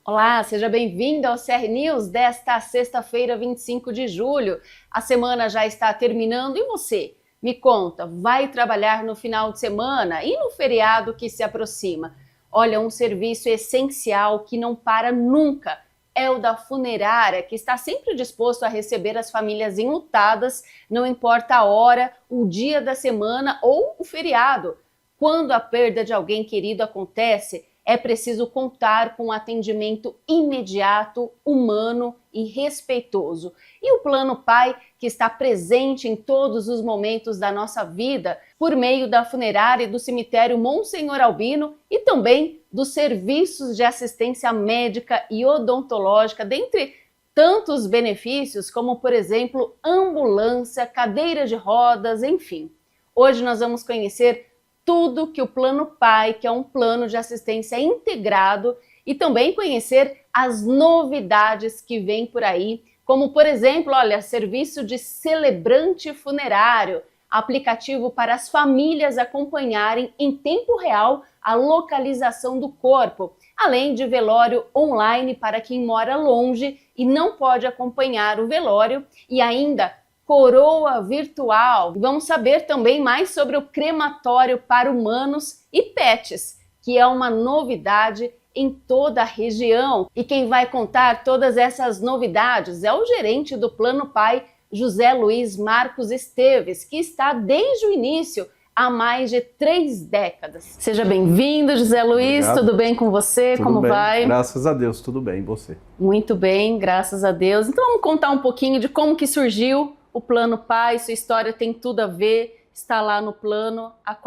Olá, seja bem-vindo ao CR News desta sexta-feira, 25 de julho. A semana já está terminando e você? Me conta, vai trabalhar no final de semana e no feriado que se aproxima? Olha, um serviço essencial que não para nunca é o da funerária, que está sempre disposto a receber as famílias enlutadas, não importa a hora, o dia da semana ou o feriado. Quando a perda de alguém querido acontece, é preciso contar com um atendimento imediato, humano e respeitoso. E o Plano Pai, que está presente em todos os momentos da nossa vida, por meio da funerária e do cemitério Monsenhor Albino e também dos serviços de assistência médica e odontológica, dentre tantos benefícios, como, por exemplo, ambulância, cadeira de rodas, enfim. Hoje nós vamos conhecer tudo que o Plano Pai, que é um plano de assistência integrado, e também conhecer as novidades que vêm por aí, como, por exemplo, olha, serviço de celebrante funerário, aplicativo para as famílias acompanharem em tempo real a localização do corpo, além de velório online para quem mora longe e não pode acompanhar o velório, e ainda coroa virtual. Vamos saber também mais sobre o crematório para humanos e pets, que é uma novidade em toda a região. E quem vai contar todas essas novidades é o gerente do Plano Pai, José Luiz Marcos Esteves, que está desde o início há mais de 3 décadas. Seja bem-vindo, José Luiz. Obrigado. Tudo bem com você? Tudo Como bem. vai? Graças a Deus, tudo bem. E você? Muito bem, graças a Deus. Então vamos contar um pouquinho de como que surgiu o Plano Pai. Sua história tem tudo a ver, está lá no plano há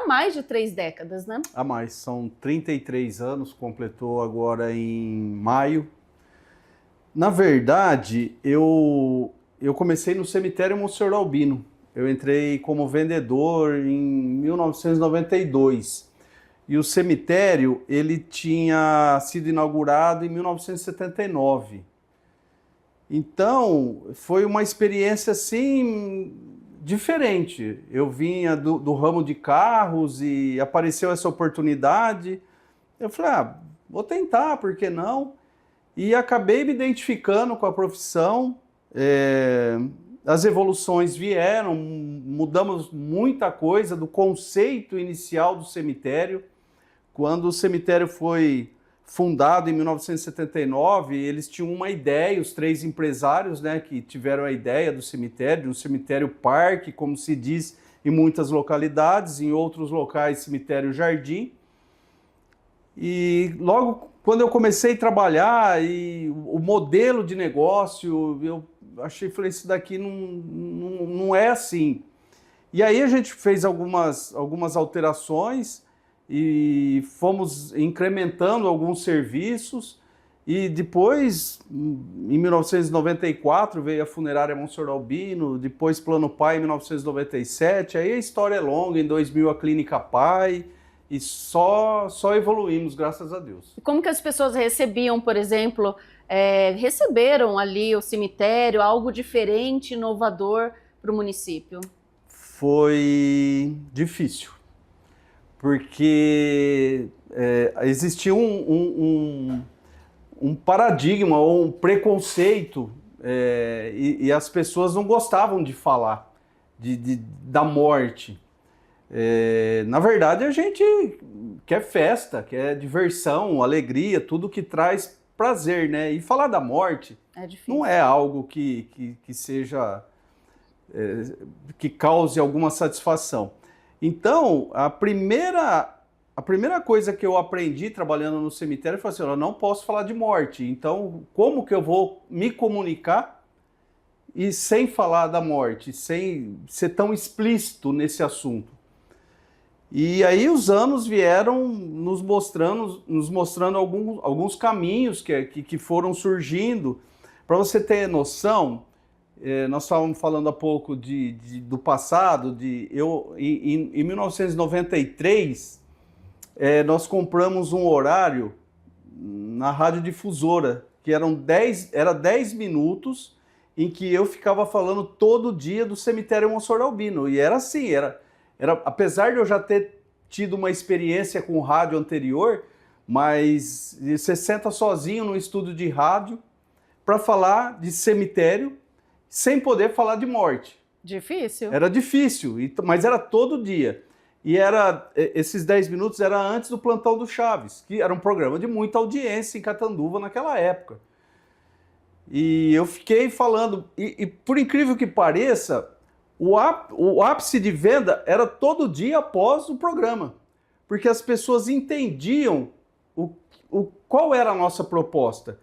mais de 3 décadas, né? Há mais, são 33 anos, completou agora em maio. Na verdade, eu comecei no cemitério Monsenhor Albino. Eu entrei como vendedor em 1992. E o cemitério, ele tinha sido inaugurado em 1979. Então, foi uma experiência, assim, diferente. Eu vinha do ramo de carros e apareceu essa oportunidade. Eu falei, vou tentar, por que não? E acabei me identificando com a profissão. As evoluções vieram, mudamos muita coisa do conceito inicial do cemitério. Quando o cemitério foi fundado em 1979, eles tinham uma ideia, os 3 empresários, né, que tiveram a ideia do cemitério, de um cemitério parque, como se diz em muitas localidades, em outros locais, cemitério jardim. E logo quando eu comecei a trabalhar, e o modelo de negócio, eu falei, isso daqui não é assim. E aí a gente fez algumas alterações, e fomos incrementando alguns serviços, e depois, em 1994, veio a funerária Monsenhor Albino, depois Plano Pai em 1997, aí a história é longa, em 2000 a Clínica Pai, e só evoluímos, graças a Deus. E como que as pessoas recebiam, por exemplo, receberam ali o cemitério, algo diferente, inovador para o município? Foi difícil. Porque existia um paradigma ou um preconceito, e as pessoas não gostavam de falar da morte. Na verdade, a gente quer festa, quer diversão, alegria, tudo que traz prazer, né? E falar da morte não é algo que seja, que cause alguma satisfação. Então, a primeira coisa que eu aprendi trabalhando no cemitério foi assim, eu não posso falar de morte, então como que eu vou me comunicar e sem falar da morte, sem ser tão explícito nesse assunto? E aí os anos vieram nos mostrando alguns caminhos que foram surgindo. Para você ter noção, nós estávamos falando há pouco do passado, em 1993, nós compramos um horário na radiodifusora, que era 10 minutos, em que eu ficava falando todo dia do cemitério Monsenhor Albino. E era assim, apesar de eu já ter tido uma experiência com rádio anterior, mas você senta sozinho no estúdio de rádio para falar de cemitério sem poder falar de morte. Difícil. Era difícil, mas era todo dia. E esses 10 minutos era antes do Plantão do Chaves, que era um programa de muita audiência em Catanduva naquela época. E eu fiquei falando, e por incrível que pareça, o ápice de venda era todo dia após o programa, porque as pessoas entendiam qual era a nossa proposta.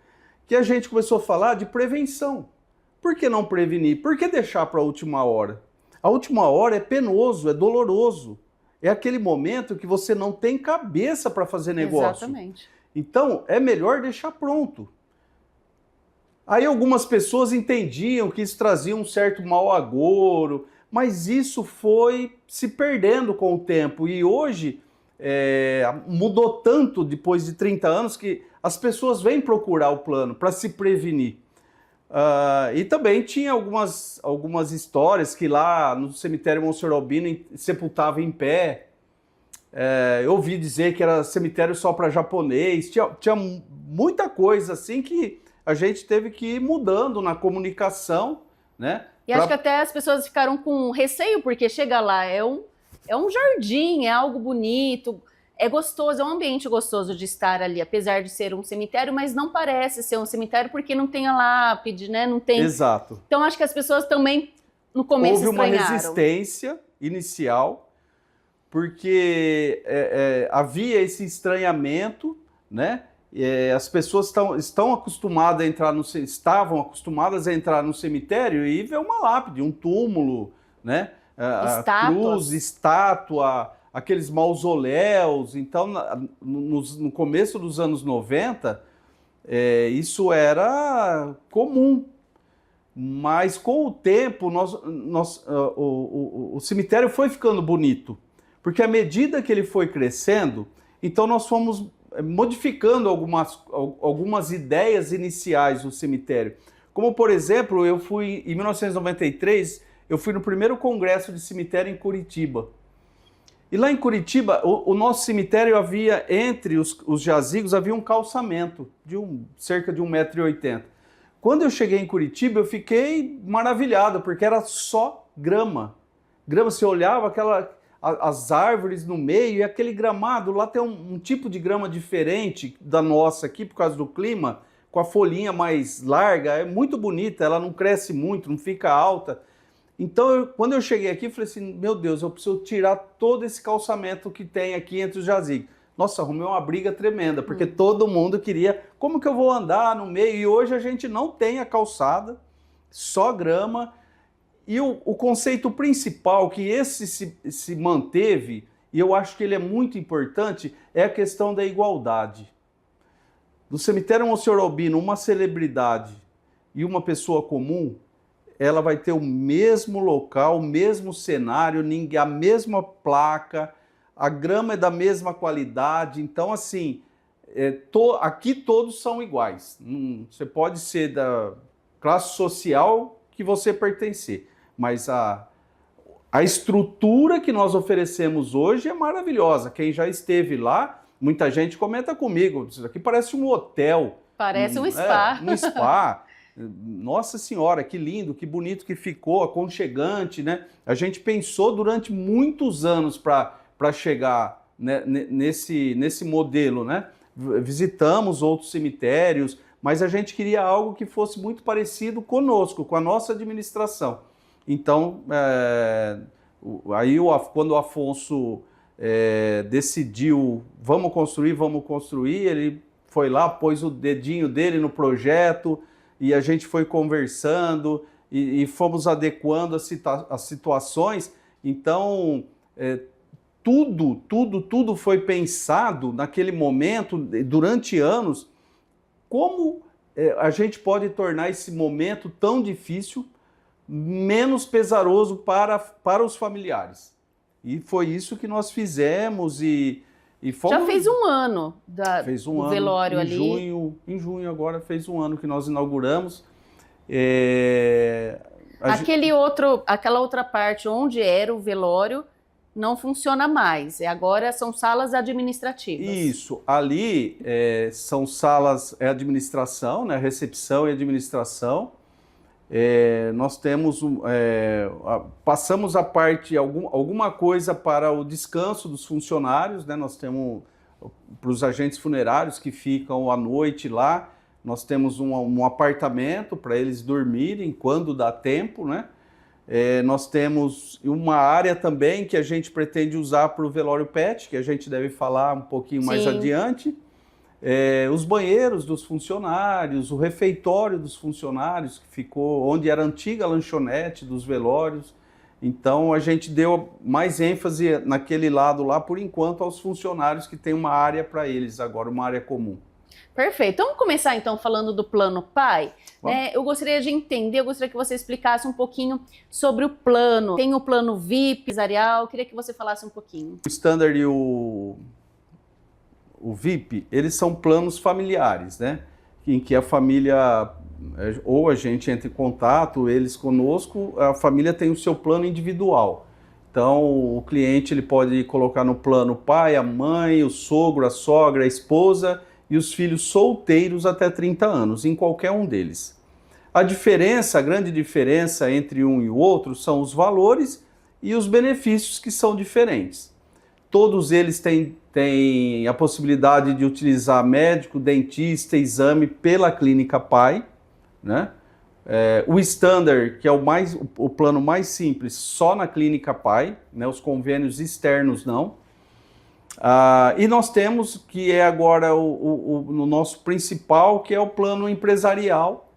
Que a gente começou a falar de prevenção. Por que não prevenir? Por que deixar para a última hora? A última hora é penoso, é doloroso. É aquele momento que você não tem cabeça para fazer negócio. Exatamente. Então, é melhor deixar pronto. Aí algumas pessoas entendiam que isso trazia um certo mau agouro, mas isso foi se perdendo com o tempo. E hoje mudou tanto depois de 30 anos que as pessoas vêm procurar o plano para se prevenir. E também tinha algumas histórias que lá no cemitério Monsenhor Albino sepultava em pé. Eu ouvi dizer que era cemitério só para japonês. Tinha muita coisa assim que a gente teve que ir mudando na comunicação, né? E acho que até as pessoas ficaram com receio, porque chega lá, é um jardim, é algo bonito, é gostoso, é um ambiente gostoso de estar ali, apesar de ser um cemitério, mas não parece ser um cemitério porque não tem a lápide, né? Não tem. Exato. Então acho que as pessoas também no começo estranharam. Houve uma resistência inicial, porque havia esse estranhamento, né? As pessoas estavam acostumadas a entrar no cemitério e ver uma lápide, um túmulo, né? A cruz, estátua, aqueles mausoléus. Então, no começo dos anos 90, isso era comum. Mas com o tempo, o cemitério foi ficando bonito. Porque à medida que ele foi crescendo, então nós fomos modificando algumas ideias iniciais do cemitério. Como, por exemplo, em 1993, eu fui no primeiro congresso de cemitério em Curitiba. E lá em Curitiba, o nosso cemitério havia, entre os jazigos, havia um calçamento de cerca de 1,80 m. Quando eu cheguei em Curitiba, eu fiquei maravilhado, porque era só grama. Grama, você olhava as árvores no meio e aquele gramado, lá tem um tipo de grama diferente da nossa aqui, por causa do clima, com a folhinha mais larga, é muito bonita, ela não cresce muito, não fica alta. Então, quando eu cheguei aqui, eu falei assim, meu Deus, eu preciso tirar todo esse calçamento que tem aqui entre os jazigos. Nossa, arrumei uma briga tremenda, porque todo mundo queria, como que eu vou andar no meio? E hoje a gente não tem a calçada, só grama. E o conceito principal que esse se manteve, e eu acho que ele é muito importante, é a questão da igualdade. No cemitério Monsenhor Albino, uma celebridade e uma pessoa comum, ela vai ter o mesmo local, o mesmo cenário, a mesma placa, a grama é da mesma qualidade. Então, assim, aqui todos são iguais. Você pode ser da classe social que você pertencer, mas a estrutura que nós oferecemos hoje é maravilhosa. Quem já esteve lá, muita gente comenta comigo, isso aqui parece um hotel. Parece um spa. Um spa. Nossa Senhora, que lindo, que bonito que ficou, aconchegante, né? A gente pensou durante muitos anos para chegar, né, nesse modelo, né? Visitamos outros cemitérios, mas a gente queria algo que fosse muito parecido conosco, com a nossa administração. Então, quando o Afonso decidiu, vamos construir, ele foi lá, pôs o dedinho dele no projeto e a gente foi conversando e fomos adequando as situações. Então, tudo foi pensado naquele momento, durante anos, como a gente pode tornar esse momento tão difícil menos pesaroso para os familiares. E foi isso que nós fizemos e fomos... Já fez um ano do velório ali. Em junho agora fez um ano que nós inauguramos. Aquela outra parte onde era o velório não funciona mais. Agora são salas administrativas. Isso. Ali são salas, administração, né? Recepção e administração. Nós temos, passamos a parte, alguma coisa para o descanso dos funcionários, né? Nós temos, para os agentes funerários que ficam à noite lá, nós temos um apartamento para eles dormirem quando dá tempo, né? Nós temos uma área também que a gente pretende usar para o velório pet, que a gente deve falar um pouquinho mais adiante. Os banheiros dos funcionários, o refeitório dos funcionários, que ficou onde era a antiga lanchonete dos velórios. Então a gente deu mais ênfase naquele lado lá, por enquanto, aos funcionários que tem uma área para eles agora, uma área comum. Perfeito. Vamos começar então falando do Plano Pai. Eu gostaria de entender, eu gostaria que você explicasse um pouquinho sobre o plano. Tem o plano VIP, empresarial, queria que você falasse um pouquinho. O Standard e o VIP, eles são planos familiares, né? Em que a família, ou a gente entra em contato, eles conosco, a família tem o seu plano individual. Então, o cliente ele pode colocar no plano o pai, a mãe, o sogro, a sogra, a esposa e os filhos solteiros até 30 anos, em qualquer um deles. A grande diferença entre um e o outro são os valores e os benefícios que são diferentes. Todos eles têm a possibilidade de utilizar médico, dentista, exame pela Clínica Pai, né? O Standard, que é o plano mais simples, só na Clínica Pai, né? Os convênios externos não. E nós temos, que é agora no nosso principal, que é o plano empresarial,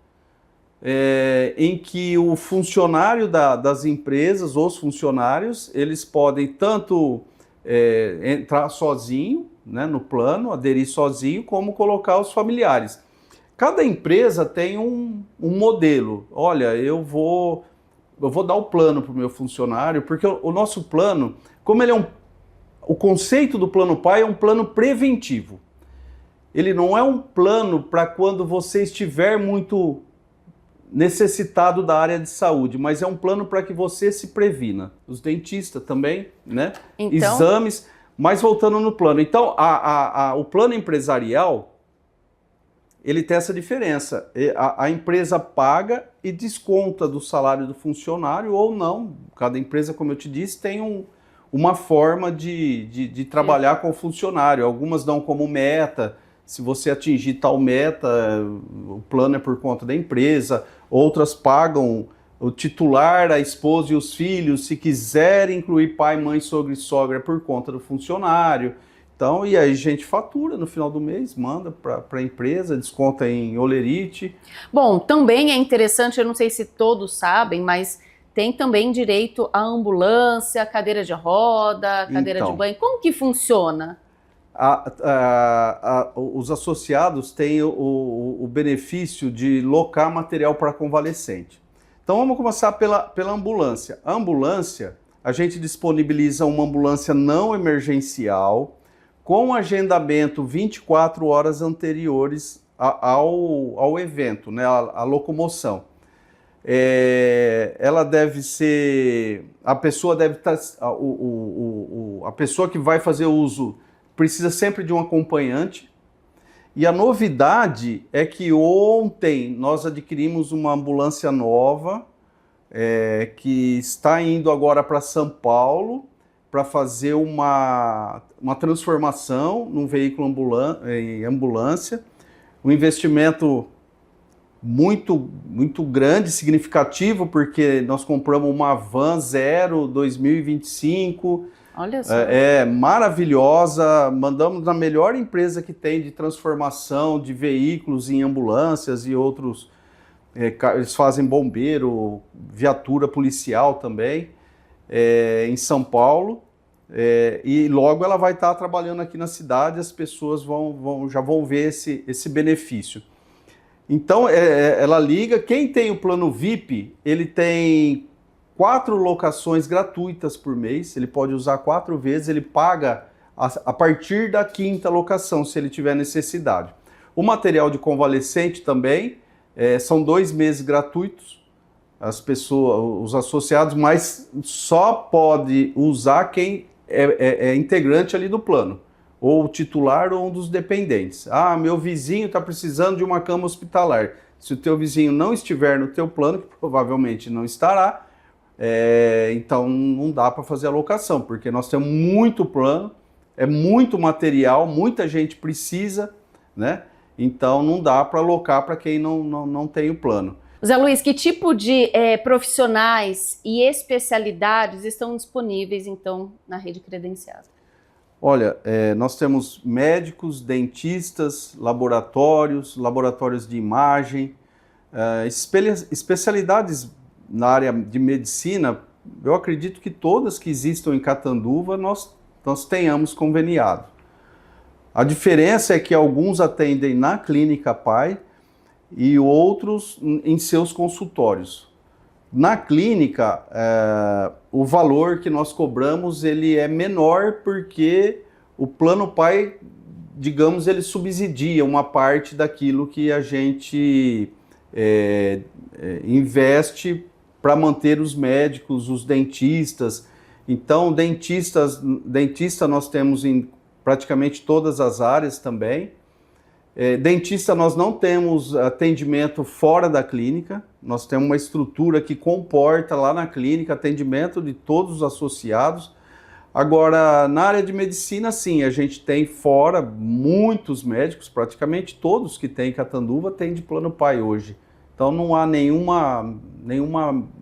em que o funcionário das empresas, os funcionários, eles podem tanto entrar sozinho, né, no plano, aderir sozinho, como colocar os familiares. Cada empresa tem um modelo. Olha, eu vou dar o plano para o meu funcionário, porque o nosso plano, como ele o conceito do Plano Pai é um plano preventivo. Ele não é um plano para quando você estiver muito necessitado da área de saúde, mas é um plano para que você se previna. Os dentistas também, né? Então... Exames, mas voltando no plano. Então, o plano empresarial, ele tem essa diferença. A empresa paga e desconta do salário do funcionário ou não. Cada empresa, como eu te disse, tem uma forma de trabalhar com o funcionário. Algumas dão como meta, se você atingir tal meta, o plano é por conta da empresa. Outras pagam o titular, a esposa e os filhos, se quiser incluir pai, mãe, sogro e sogra, é por conta do funcionário. Então, e aí a gente fatura no final do mês, manda para a empresa, desconta em holerite. Bom, também é interessante, eu não sei se todos sabem, mas tem também direito à ambulância, cadeira de roda, cadeira de banho. Como que funciona? Os associados têm o benefício de locar material para convalescente. Então vamos começar pela ambulância. A ambulância, a gente disponibiliza uma ambulância não emergencial com agendamento 24 horas anteriores ao evento, né, a locomoção. Ela deve ser, a pessoa deve estar, a pessoa que vai fazer uso precisa sempre de um acompanhante. E a novidade é que ontem nós adquirimos uma ambulância nova, que está indo agora para São Paulo para fazer uma transformação num veículo em ambulância. Um investimento muito grande, significativo, porque nós compramos uma van 2025. Olha só. Maravilhosa, mandamos na melhor empresa que tem de transformação de veículos em ambulâncias e outros, eles fazem bombeiro, viatura policial também, em São Paulo, e logo ela vai estar trabalhando aqui na cidade, as pessoas já vão ver esse benefício. Então, ela liga, quem tem o plano VIP, ele tem 4 locações gratuitas por mês, ele pode usar 4 vezes, ele paga a partir da 5ª locação, se ele tiver necessidade. O material de convalescente também, são 2 meses gratuitos, as pessoas, os associados, mas só pode usar quem é integrante ali do plano, ou o titular ou um dos dependentes. Ah, meu vizinho está precisando de uma cama hospitalar. Se o teu vizinho não estiver no teu plano, que provavelmente não estará, então não dá para fazer alocação, porque nós temos muito plano, é muito material, muita gente precisa, né? Então não dá para alocar para quem não tem o plano. Zé Luiz, que tipo de profissionais e especialidades estão disponíveis, então, na rede credenciada? Olha, nós temos médicos, dentistas, laboratórios de imagem, especialidades na área de medicina. Eu acredito que todas que existam em Catanduva nós tenhamos conveniado. A diferença é que alguns atendem na Clínica Pai e outros em seus consultórios. Na clínica, o valor que nós cobramos ele é menor porque o Plano Pai, digamos, ele subsidia uma parte daquilo que a gente investe para manter os médicos, os dentistas. Então, dentista nós temos em praticamente todas as áreas também. Dentista, nós não temos atendimento fora da clínica, nós temos uma estrutura que comporta lá na clínica atendimento de todos os associados. Agora, na área de medicina, sim, a gente tem fora muitos médicos, praticamente todos que tem em Catanduva têm de Plano Pai hoje. Então não há nenhuma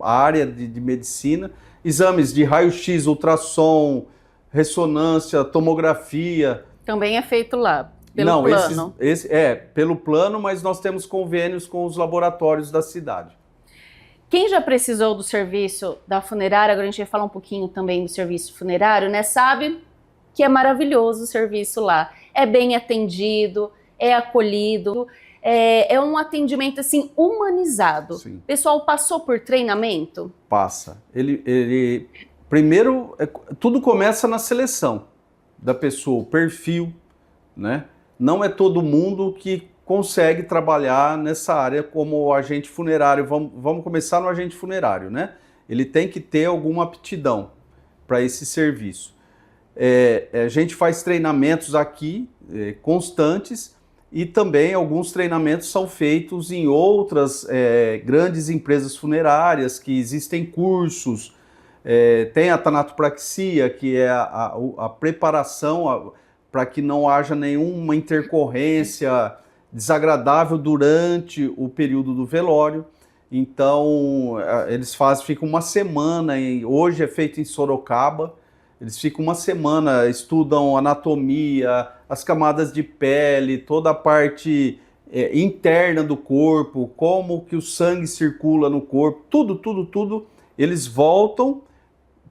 área de medicina. Exames de raio-x, ultrassom, ressonância, tomografia. Também é feito lá. Pelo plano. Pelo plano, mas nós temos convênios com os laboratórios da cidade. Quem já precisou do serviço da funerária, agora a gente vai falar um pouquinho também do serviço funerário, né? Sabe que é maravilhoso o serviço lá. É bem atendido, é acolhido, é um atendimento assim humanizado. Sim. O pessoal passou por treinamento? Passa. Primeiro, tudo começa na seleção da pessoa, o perfil, né? Não é todo mundo que consegue trabalhar nessa área como agente funerário. Vamos começar no agente funerário, né? Ele tem que ter alguma aptidão para esse serviço. A gente faz treinamentos aqui, constantes, e também alguns treinamentos são feitos em outras grandes empresas funerárias, que existem cursos. Tem a tanatopraxia, que é a preparação para que não haja nenhuma intercorrência desagradável durante o período do velório. Então, eles ficam uma semana, hoje é feito em Sorocaba, eles ficam uma semana, estudam anatomia, as camadas de pele, toda a parte interna do corpo, como que o sangue circula no corpo, tudo. Eles voltam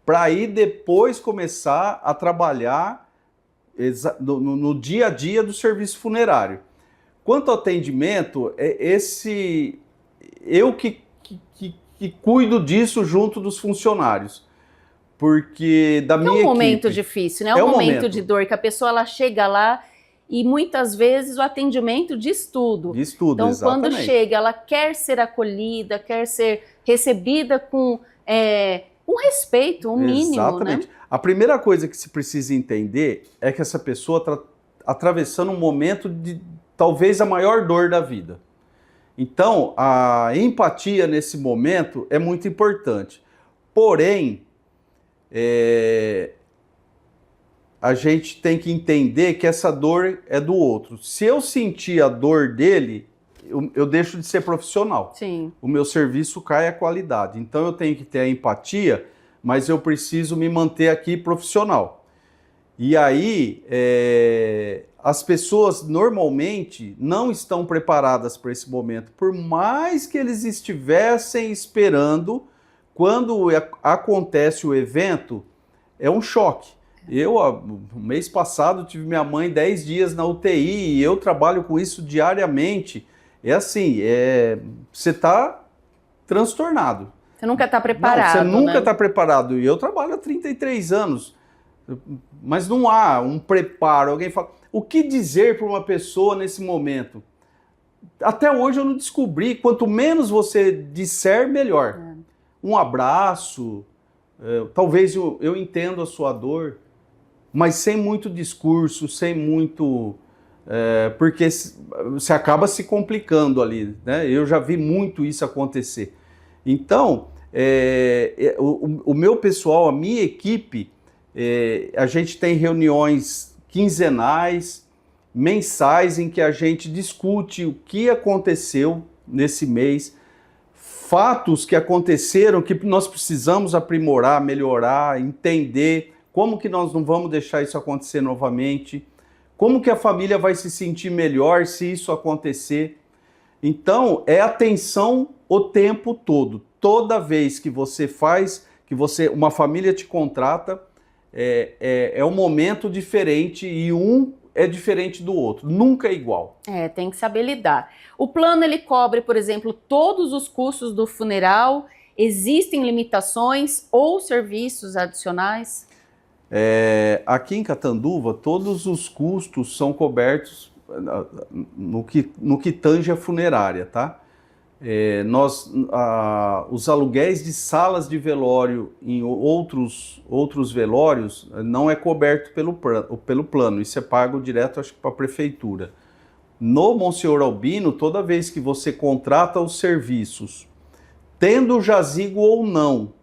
para aí depois começar a trabalhar no dia a dia do serviço funerário. Quanto ao atendimento, eu que cuido disso junto dos funcionários, porque da minha equipe... É um momento difícil, né? É um momento de dor, que a pessoa ela chega lá e muitas vezes o atendimento diz tudo. Diz tudo, então, exatamente. Quando chega, ela quer ser acolhida, quer ser recebida com um respeito, um mínimo, exatamente. Né? A primeira coisa que se precisa entender é que essa pessoa está atravessando um momento de talvez a maior dor da vida. Então, a empatia nesse momento é muito importante. Porém, a gente tem que entender que essa dor é do outro. Se eu sentir a dor dele, eu deixo de ser profissional. Sim. O meu serviço cai a qualidade. Então eu tenho que ter a empatia, mas eu preciso me manter aqui profissional. E aí, as pessoas normalmente não estão preparadas para esse momento. Por mais que eles estivessem esperando, quando acontece o evento, é um choque. No mês passado, tive minha mãe 10 dias na UTI e eu trabalho com isso diariamente. É assim, você está transtornado. Você nunca está preparado. Você nunca está preparado. E eu trabalho há 33 anos, mas não há um preparo. Alguém fala, o que dizer para uma pessoa nesse momento? Até hoje eu não descobri. Quanto menos você disser, melhor. um abraço, talvez eu entendo a sua dor, mas sem muito discurso, sem muito... porque você acaba se complicando ali, né? Eu já vi muito isso acontecer. Então, o meu pessoal, a minha equipe, a gente tem reuniões quinzenais, mensais, em que a gente discute o que aconteceu nesse mês, fatos que aconteceram que nós precisamos aprimorar, melhorar, entender como que nós não vamos deixar isso acontecer novamente, como que a família vai se sentir melhor se isso acontecer. Então, é atenção o tempo todo. Toda vez que você faz, uma família te contrata, é um momento diferente e um é diferente do outro, nunca é igual. Tem que saber lidar. O plano, ele cobre, por exemplo, todos os custos do funeral? Existem limitações ou serviços adicionais? Aqui em Catanduva, todos os custos são cobertos no que tange a funerária, tá? Os aluguéis de salas de velório em outros velórios não é coberto pelo plano, isso é pago direto, acho que para a prefeitura. No Monsenhor Albino, toda vez que você contrata os serviços, tendo jazigo ou não,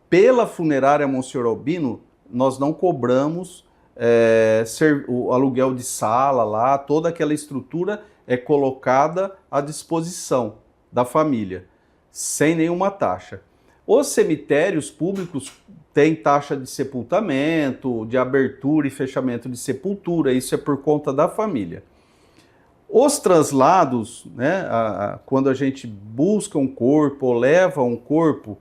pela funerária Monsenhor Albino, nós não cobramos o aluguel de sala lá, toda aquela estrutura é colocada à disposição da família, sem nenhuma taxa. Os cemitérios públicos têm taxa de sepultamento, de abertura e fechamento de sepultura, isso é por conta da família. Os traslados, né, quando a gente busca um corpo ou leva um corpo,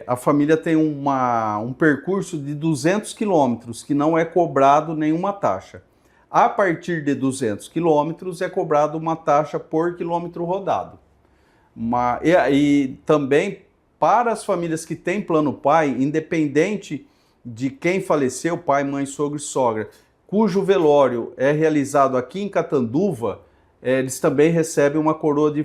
a família tem um percurso de 200 quilômetros, que não é cobrado nenhuma taxa. A partir de 200 quilômetros é cobrado uma taxa por quilômetro rodado. E também para as famílias que têm plano pai, independente de quem faleceu, pai, mãe, sogro e sogra, cujo velório é realizado aqui em Catanduva, eles também recebem uma coroa de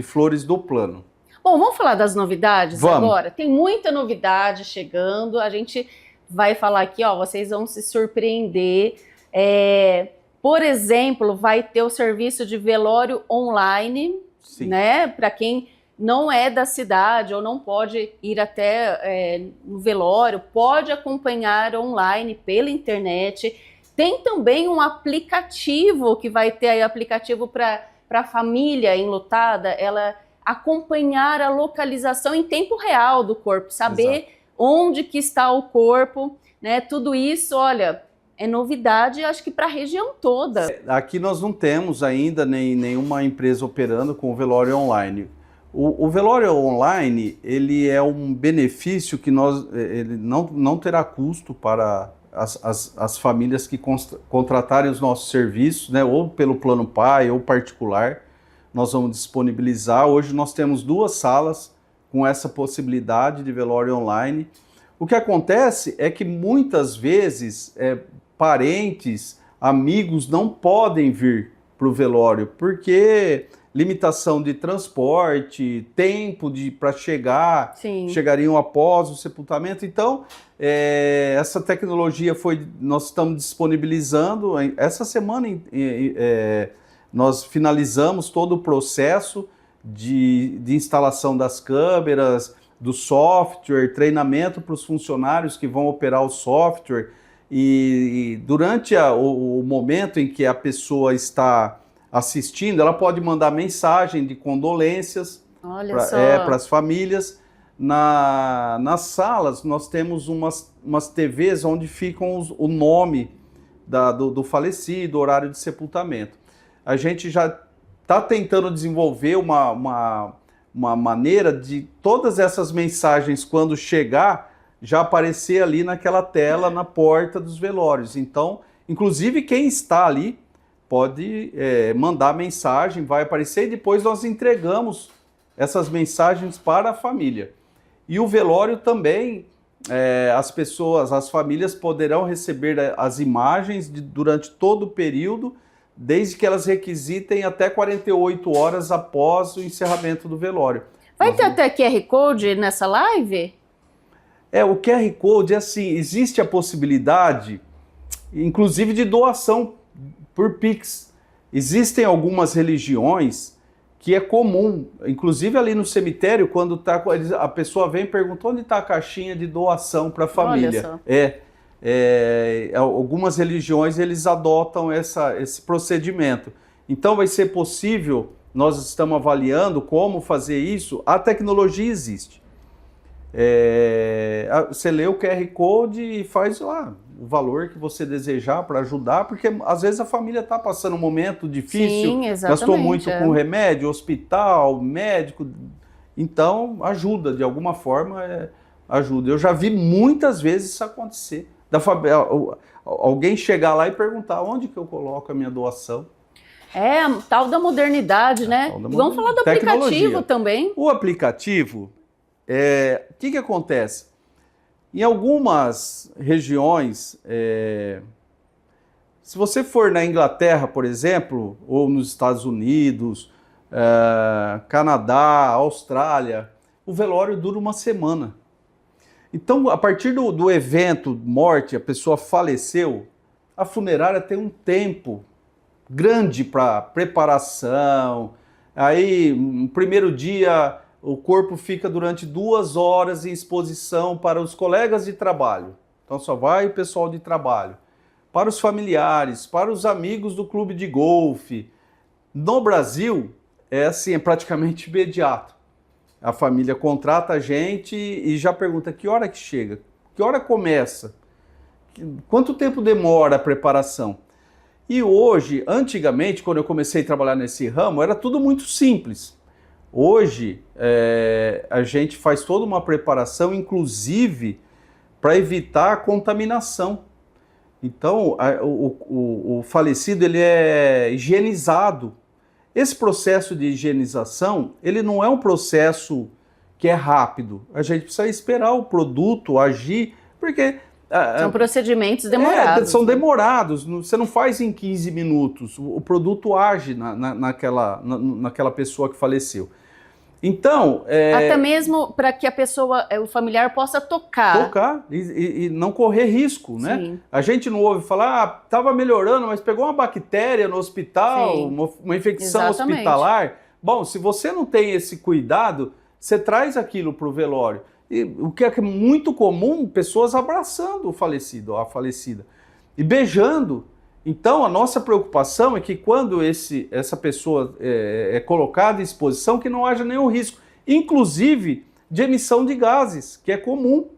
flores do plano. Bom, vamos falar das novidades Vamos. Agora? Tem muita novidade chegando, a gente vai falar aqui, vocês vão se surpreender. Por exemplo, vai ter o serviço de velório online, Sim. Né? Para quem não é da cidade ou não pode ir até no velório, pode acompanhar online pela internet. Tem também um aplicativo que vai ter aí, aplicativo para a família enlutada, ela acompanhar a localização em tempo real do corpo, saber Exato. Onde que está o corpo, né? Tudo isso, olha, é novidade, acho que para a região toda. Aqui nós não temos ainda nenhuma empresa operando com o velório online. O velório online, ele é um benefício que ele não terá custo para as famílias que contratarem os nossos serviços, né, ou pelo plano pai ou particular. Nós vamos disponibilizar. Hoje nós temos 2 salas com essa possibilidade de velório online. O que acontece é que muitas vezes parentes, amigos não podem vir para o velório, porque limitação de transporte, tempo para chegar, Sim. Chegariam após o sepultamento. Então, essa tecnologia nós estamos disponibilizando. Essa semana nós finalizamos todo o processo de instalação das câmeras, do software, treinamento para os funcionários que vão operar o software. E durante o momento em que a pessoa está assistindo, ela pode mandar mensagem de condolências para as famílias. Nas salas, nós temos umas TVs onde ficam o nome do falecido, horário de sepultamento. A gente já está tentando desenvolver uma maneira de todas essas mensagens, quando chegar, já aparecer ali naquela tela na porta dos velórios. Então, inclusive quem está ali pode mandar mensagem, vai aparecer, e depois nós entregamos essas mensagens para a família. E o velório também, as famílias poderão receber as imagens durante todo o período, desde que elas requisitem até 48 horas após o encerramento do velório. Vai ter até QR Code nessa live? O QR Code, assim, existe a possibilidade, inclusive de doação por Pix. Existem algumas religiões que é comum, inclusive ali no cemitério, quando a pessoa vem e pergunta onde está a caixinha de doação para a família. Algumas religiões eles adotam esse procedimento. Então vai ser possível, nós estamos avaliando como fazer isso, a tecnologia existe. Você lê o QR Code e faz lá o valor que você desejar para ajudar, porque às vezes a família está passando um momento difícil, gastou muito com remédio, hospital, médico, então ajuda, de alguma forma ajuda. Eu já vi muitas vezes isso acontecer, alguém chegar lá e perguntar onde que eu coloco a minha doação. Tal da modernidade, né? Vamos falar do aplicativo também. O aplicativo, o que acontece? Em algumas regiões, se você for na Inglaterra, por exemplo, ou nos Estados Unidos, Canadá, Austrália, o velório dura uma semana. Então, a partir do evento, morte, a pessoa faleceu, a funerária tem um tempo grande para preparação. Aí, no primeiro dia, o corpo fica durante 2 horas em exposição para os colegas de trabalho. Então só vai o pessoal de trabalho. Para os familiares, para os amigos do clube de golfe. No Brasil, é praticamente imediato. A família contrata a gente e já pergunta que hora que chega, que hora começa, quanto tempo demora a preparação. E hoje, antigamente, quando eu comecei a trabalhar nesse ramo, era tudo muito simples. Hoje, a gente faz toda uma preparação, inclusive, para evitar a contaminação. Então, o falecido ele é higienizado. Esse processo de higienização, ele não é um processo que é rápido. A gente precisa esperar o produto agir, porque... São procedimentos demorados. São demorados, você não faz em 15 minutos. O produto age naquela pessoa que faleceu. Então... Até mesmo para que a pessoa, o familiar, possa tocar. Tocar e não correr risco, né? Sim. A gente não ouve falar, estava melhorando, mas pegou uma bactéria no hospital, uma infecção hospitalar. Bom, se você não tem esse cuidado, você traz aquilo para o velório. E o que é muito comum, pessoas abraçando o falecido, a falecida, e beijando. Então, a nossa preocupação é que quando essa pessoa é colocada em exposição, que não haja nenhum risco, inclusive de emissão de gases, que é comum.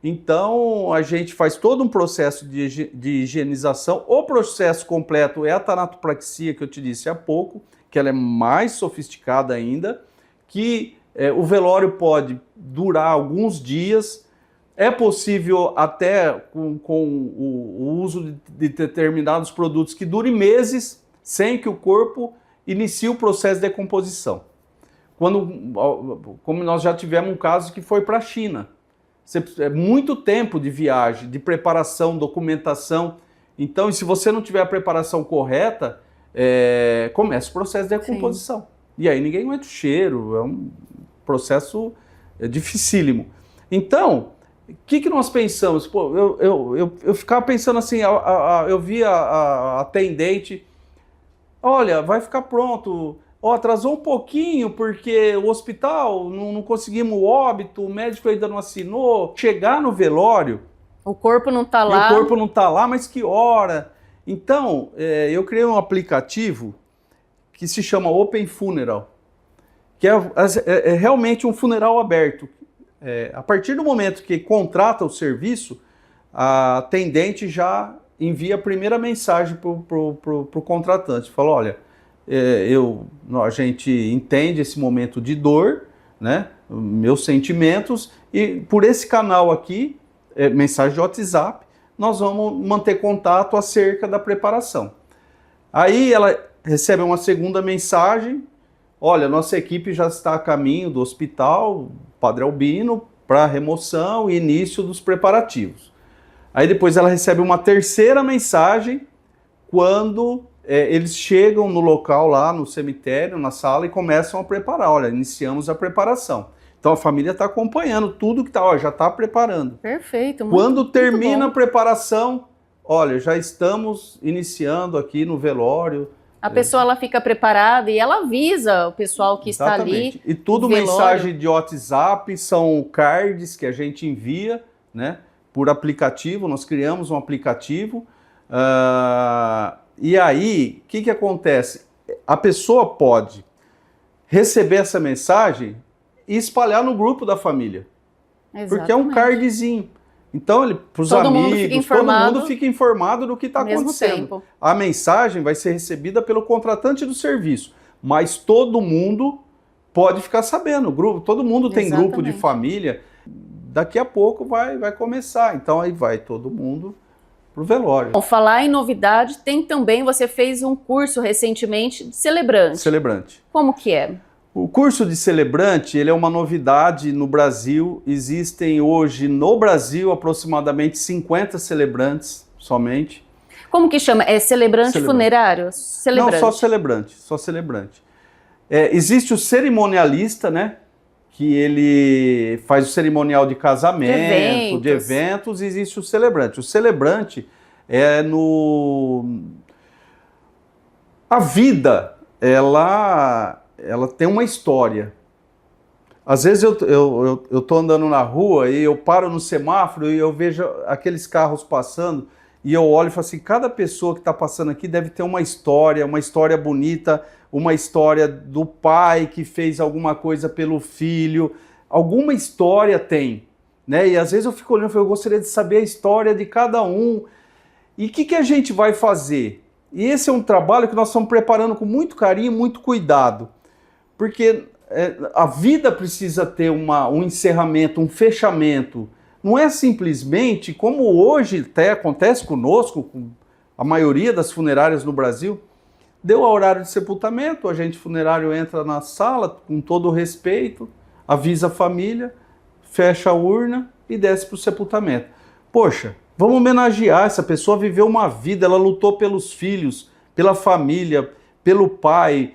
Então, a gente faz todo um processo de higienização. O processo completo é a tanatopraxia, que eu te disse há pouco, que ela é mais sofisticada ainda, que o velório pode durar alguns dias. É possível até com o uso de determinados produtos que durem meses sem que o corpo inicie o processo de decomposição. Como nós já tivemos um caso que foi para a China. É muito tempo de viagem, de preparação, documentação. Então, e se você não tiver a preparação correta, começa o processo de decomposição. Sim. E aí ninguém aguenta o cheiro, é um processo dificílimo. Então... O que nós pensamos? Pô, eu ficava pensando assim, eu vi a atendente, olha, vai ficar pronto, atrasou um pouquinho porque o hospital não conseguimos o óbito, o médico ainda não assinou. Chegar no velório... O corpo não está lá. O corpo não está lá, mas que hora? Então, eu criei um aplicativo que se chama Open Funeral, que é realmente um funeral aberto. A partir do momento que contrata o serviço, a atendente já envia a primeira mensagem para o contratante. Fala, olha, a gente entende esse momento de dor, né, meus sentimentos, e por esse canal aqui, mensagem de WhatsApp, nós vamos manter contato acerca da preparação. Aí ela recebe uma segunda mensagem, olha, nossa equipe já está a caminho do hospital Padre Albino para remoção e início dos preparativos. Aí depois ela recebe uma terceira mensagem quando eles chegam no local lá, no cemitério, na sala, e começam a preparar. Olha, iniciamos a preparação. Então a família está acompanhando tudo que está, já está preparando. Perfeito. Quando termina a preparação, olha, já estamos iniciando aqui no velório. A pessoa ela fica preparada e ela avisa o pessoal que está ali. E tudo mensagem de WhatsApp, são cards que a gente envia, né, por aplicativo. Nós criamos um aplicativo. E aí, o que acontece? A pessoa pode receber essa mensagem e espalhar no grupo da família. Exatamente. Porque é um cardzinho. Então, para os amigos, todo mundo fica informado do que está acontecendo. Tempo. A mensagem vai ser recebida pelo contratante do serviço, mas todo mundo pode ficar sabendo. Todo mundo tem grupo de família. Daqui a pouco vai começar. Então, aí vai todo mundo para o velório. Bom, falar em novidade, tem também, você fez um curso recentemente de celebrante. Celebrante. Como que é? O curso de celebrante, ele é uma novidade no Brasil. Existem hoje no Brasil aproximadamente 50 celebrantes somente. Como que chama? É celebrante funerário? Celebrante. Não, só celebrante. Existe o cerimonialista, né? Que ele faz o cerimonial de casamento, de eventos, e existe o celebrante. O celebrante é a vida, ela tem uma história. Às vezes eu tô andando na rua e eu paro no semáforo e eu vejo aqueles carros passando e eu olho e falo assim, cada pessoa que está passando aqui deve ter uma história bonita, uma história do pai que fez alguma coisa pelo filho, alguma história tem, né? E às vezes eu fico olhando e falo, eu gostaria de saber a história de cada um. E o que a gente vai fazer? E esse é um trabalho que nós estamos preparando com muito carinho, muito cuidado. Porque a vida precisa ter um encerramento, um fechamento. Não é simplesmente, como hoje até acontece conosco, com a maioria das funerárias no Brasil, deu o horário de sepultamento, o agente funerário entra na sala com todo o respeito, avisa a família, fecha a urna e desce para o sepultamento. Poxa, vamos homenagear, essa pessoa viveu uma vida, ela lutou pelos filhos, pela família, pelo pai,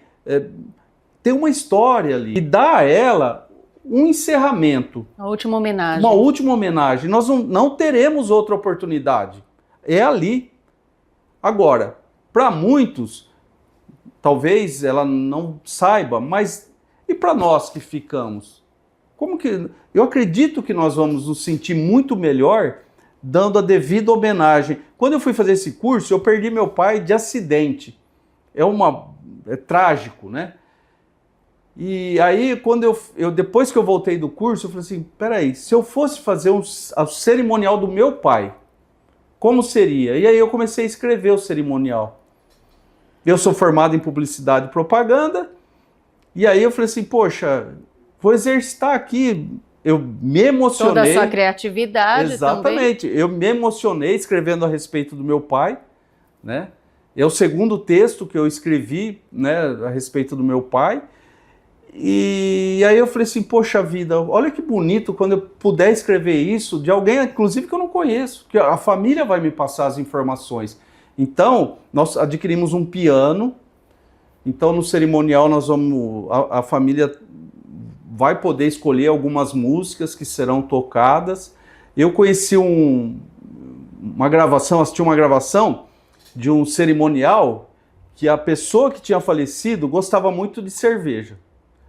tem uma história ali. E dá a ela um encerramento. Uma última homenagem. Uma última homenagem. Nós não teremos outra oportunidade. É ali. Agora, para muitos, talvez ela não saiba, mas e para nós que ficamos? Como que... Eu acredito que nós vamos nos sentir muito melhor dando a devida homenagem. Quando eu fui fazer esse curso, eu perdi meu pai de acidente. É trágico, né? E aí, quando depois que eu voltei do curso, eu falei assim, peraí, se eu fosse fazer o cerimonial do meu pai, como seria? E aí eu comecei a escrever o cerimonial. Eu sou formado em publicidade e propaganda, e aí eu falei assim, poxa, vou exercitar aqui. Eu me emocionei. Toda a sua criatividade. Exatamente. Também. Eu me emocionei escrevendo a respeito do meu pai, né? É o segundo texto que eu escrevi, né, a respeito do meu pai. E aí eu falei assim, poxa vida, olha que bonito quando eu puder escrever isso de alguém, inclusive, que eu não conheço, que a família vai me passar as informações. Então, nós adquirimos um piano, então no cerimonial a família vai poder escolher algumas músicas que serão tocadas. Eu conheci assisti uma gravação de um cerimonial que a pessoa que tinha falecido gostava muito de cerveja,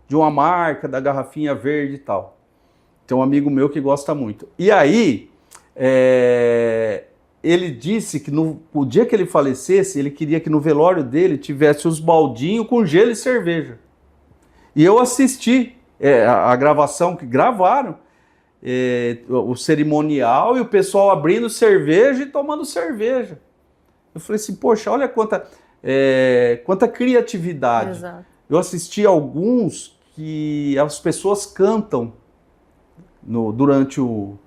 de uma marca, da garrafinha verde e tal. Tem um amigo meu que gosta muito. E aí, ele disse que o dia que ele falecesse, ele queria que no velório dele tivesse os baldinhos com gelo e cerveja. E eu assisti a gravação que gravaram, o cerimonial e o pessoal abrindo cerveja e tomando cerveja. Eu falei assim, poxa, olha quanta criatividade. Exato. Eu assisti alguns que as pessoas cantam durante o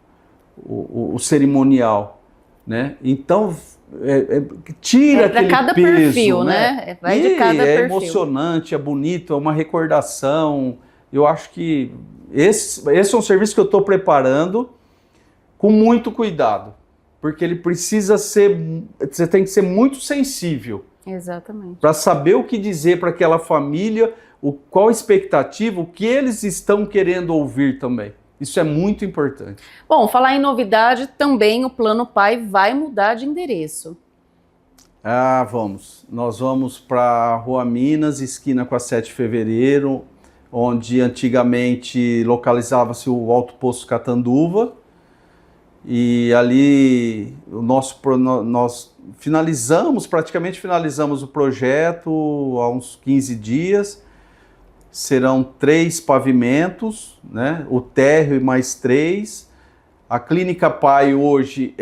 cerimonial, né? Então, tira aquele cada peso, perfil, né? Vai de cada perfil. É emocionante, é bonito, é uma recordação. Eu acho que esse é um serviço que eu estou preparando com muito cuidado, porque ele precisa ser, você tem que ser muito sensível Exatamente. Para saber o que dizer para aquela família, qual a expectativa, o que eles estão querendo ouvir também. Isso é muito importante. Bom, falar em novidade, também o Plano Pai vai mudar de endereço. Ah, vamos. Nós vamos para a Rua Minas, esquina com a 7 de Fevereiro, onde antigamente localizava-se o Alto Posto Catanduva. E ali nós praticamente finalizamos o projeto há uns 15 dias. Serão 3 pavimentos, né? O térreo e mais 3. A Clínica Pai hoje,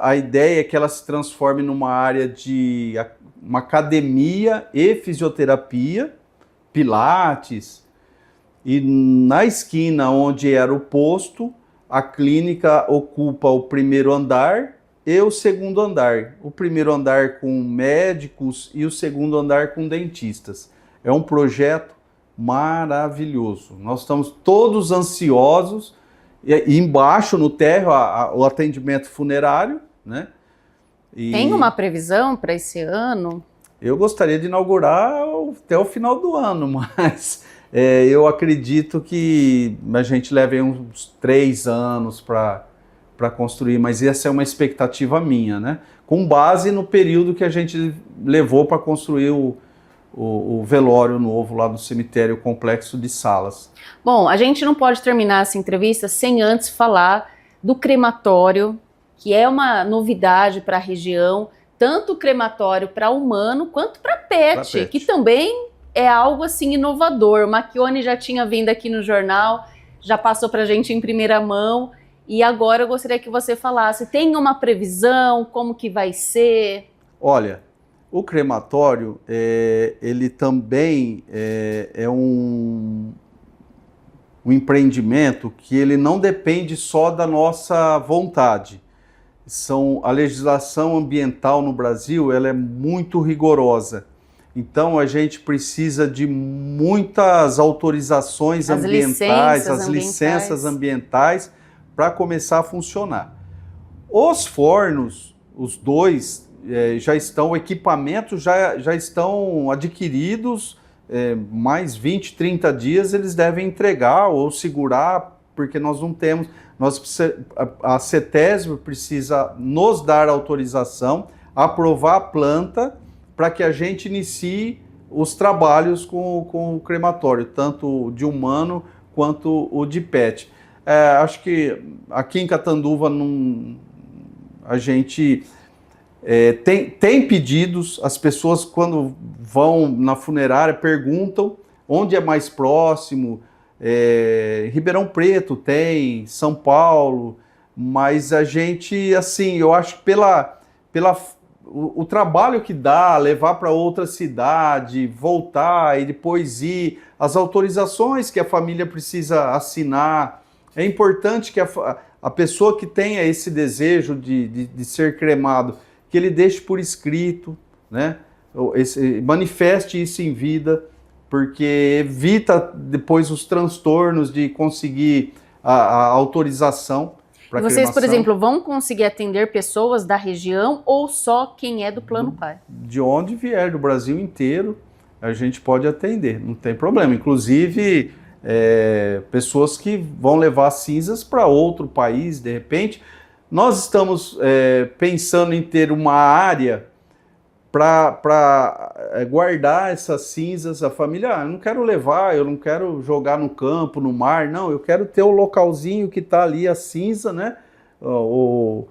a ideia é que ela se transforme numa área de uma academia e fisioterapia, pilates. E na esquina onde era o posto, a clínica ocupa o primeiro andar e o segundo andar. O primeiro andar com médicos e o segundo andar com dentistas. É um projeto maravilhoso. Nós estamos todos ansiosos. E embaixo, no térreo, o atendimento funerário, né? Tem uma previsão para esse ano? Eu gostaria de inaugurar até o final do ano, mas eu acredito que a gente leve uns 3 anos para construir, mas essa é uma expectativa minha, né? Com base no período que a gente levou para construir o velório novo lá do cemitério Complexo de Salas. Bom, a gente não pode terminar essa entrevista sem antes falar do crematório, que é uma novidade para a região, tanto o crematório para humano quanto para pet, que também é algo assim inovador. O Macchione já tinha vindo aqui no jornal, já passou para a gente em primeira mão, e agora eu gostaria que você falasse, tem uma previsão, como que vai ser? Olha, o crematório, ele também é um empreendimento que ele não depende só da nossa vontade. A legislação ambiental no Brasil, ela é muito rigorosa. Então, a gente precisa de muitas autorizações ambientais, as licenças ambientais, para começar a funcionar. Os fornos, os 2, já estão, equipamentos já estão adquiridos, mais 20, 30 dias eles devem entregar ou segurar, porque nós não temos, a CETESB precisa nos dar autorização, aprovar a planta para que a gente inicie os trabalhos com o crematório, tanto de humano quanto o de pet. Acho que aqui em Catanduva a gente tem pedidos, as pessoas quando vão na funerária perguntam onde é mais próximo. Ribeirão Preto tem, São Paulo, mas a gente, assim, eu acho que o trabalho que dá, levar para outra cidade, voltar e depois ir, as autorizações que a família precisa assinar, é importante que a pessoa que tenha esse desejo de ser cremado, que ele deixe por escrito, né? Manifeste isso em vida, porque evita depois os transtornos de conseguir a autorização para cremação. Vocês, por exemplo, vão conseguir atender pessoas da região ou só quem é do Plano Pai? De onde vier, do Brasil inteiro, a gente pode atender, não tem problema. Inclusive, pessoas que vão levar cinzas para outro país, de repente. Nós estamos pensando em ter uma área para guardar essas cinzas. A família, eu não quero levar, eu não quero jogar no campo, no mar, não, eu quero ter o localzinho que está ali a cinza, né? Com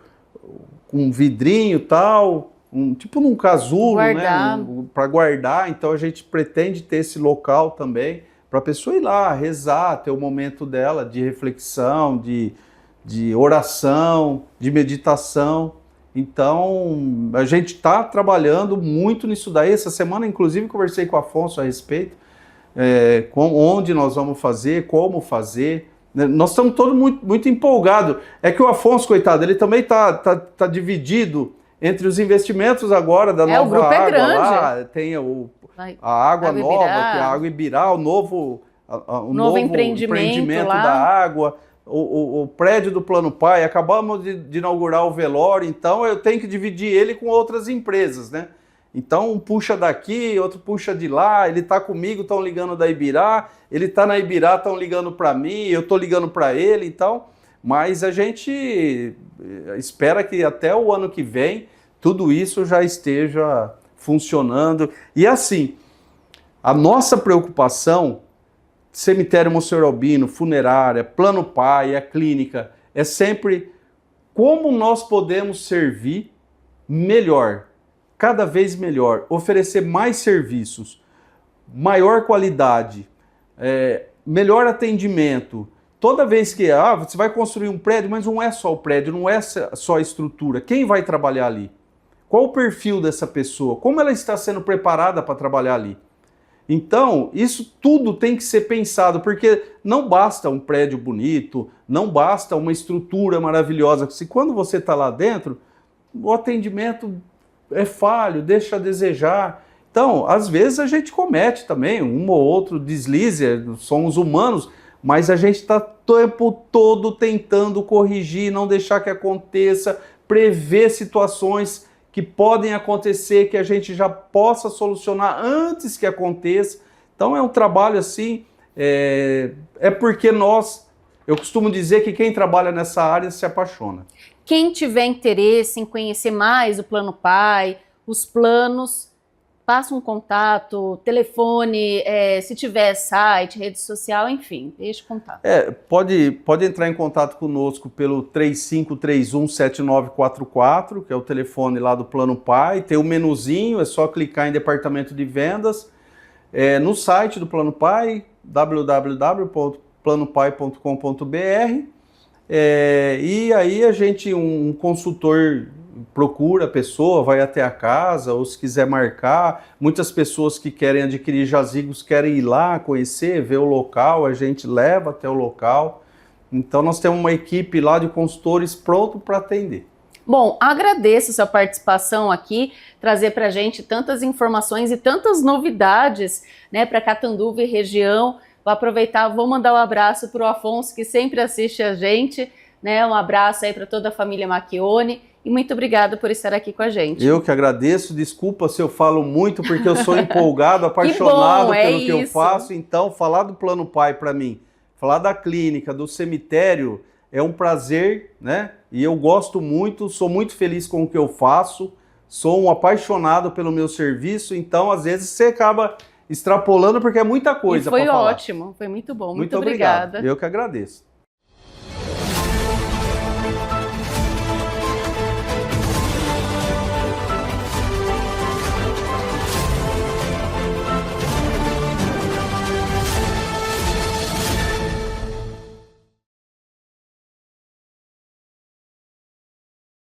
um vidrinho e tal, tipo num casulo, né? Para guardar. Então a gente pretende ter esse local também, para a pessoa ir lá, rezar, ter o momento dela de reflexão, de oração, de meditação. Então, a gente está trabalhando muito nisso daí. Essa semana, inclusive, conversei com o Afonso a respeito, onde nós vamos fazer, como fazer. Nós estamos todos muito, muito empolgados. É que o Afonso, coitado, ele também tá dividido entre os investimentos agora da nova água. O grupo é grande. Lá, tem a água nova, que é a água Ibirá, o novo empreendimento da água. O prédio do Plano Pai, acabamos de inaugurar o velório, então eu tenho que dividir ele com outras empresas, né? Então, um puxa daqui, outro puxa de lá, ele está comigo, estão ligando da Ibirá, ele está na Ibirá, estão ligando para mim, eu estou ligando para ele, então, mas a gente espera que até o ano que vem tudo isso já esteja funcionando. E assim, a nossa preocupação, cemitério Monsenhor Albino, funerária, Plano Pai, a clínica, é sempre como nós podemos servir melhor, cada vez melhor, oferecer mais serviços, maior qualidade, melhor atendimento. Toda vez que você vai construir um prédio, mas não é só o prédio, não é só a estrutura. Quem vai trabalhar ali? Qual o perfil dessa pessoa? Como ela está sendo preparada para trabalhar ali? Então, isso tudo tem que ser pensado, porque não basta um prédio bonito, não basta uma estrutura maravilhosa. Se quando você está lá dentro, o atendimento é falho, deixa a desejar. Então, às vezes a gente comete também um ou outro deslize, somos humanos, mas a gente está o tempo todo tentando corrigir, não deixar que aconteça, prever situações que podem acontecer, que a gente já possa solucionar antes que aconteça. Então é um trabalho assim, porque eu costumo dizer que quem trabalha nessa área se apaixona. Quem tiver interesse em conhecer mais o Plano Pai, os planos, passa um contato, telefone, se tiver site, rede social, enfim, deixe contato. Pode entrar em contato conosco pelo 3531-7944, que é o telefone lá do Plano Pai. Tem o menuzinho, é só clicar em departamento de vendas. No site do Plano Pai, www.planopai.com.br. E aí um consultor procura a pessoa, vai até a casa, ou se quiser marcar. Muitas pessoas que querem adquirir jazigos querem ir lá, conhecer, ver o local, a gente leva até o local. Então nós temos uma equipe lá de consultores pronto para atender. Bom, agradeço a sua participação aqui, trazer para a gente tantas informações e tantas novidades, né, para Catanduva e região. Vou aproveitar, vou mandar um abraço para o Afonso, que sempre assiste a gente, né? Um abraço aí para toda a família Macchione. E muito obrigada por estar aqui com a gente. Eu que agradeço, desculpa se eu falo muito, porque eu sou empolgado, apaixonado pelo que eu faço. Então, falar do Plano Pai para mim, falar da clínica, do cemitério, é um prazer, né? E eu gosto muito, sou muito feliz com o que eu faço, sou um apaixonado pelo meu serviço, então às vezes você acaba extrapolando porque é muita coisa para falar. Foi ótimo, foi muito bom, muito obrigada. Eu que agradeço.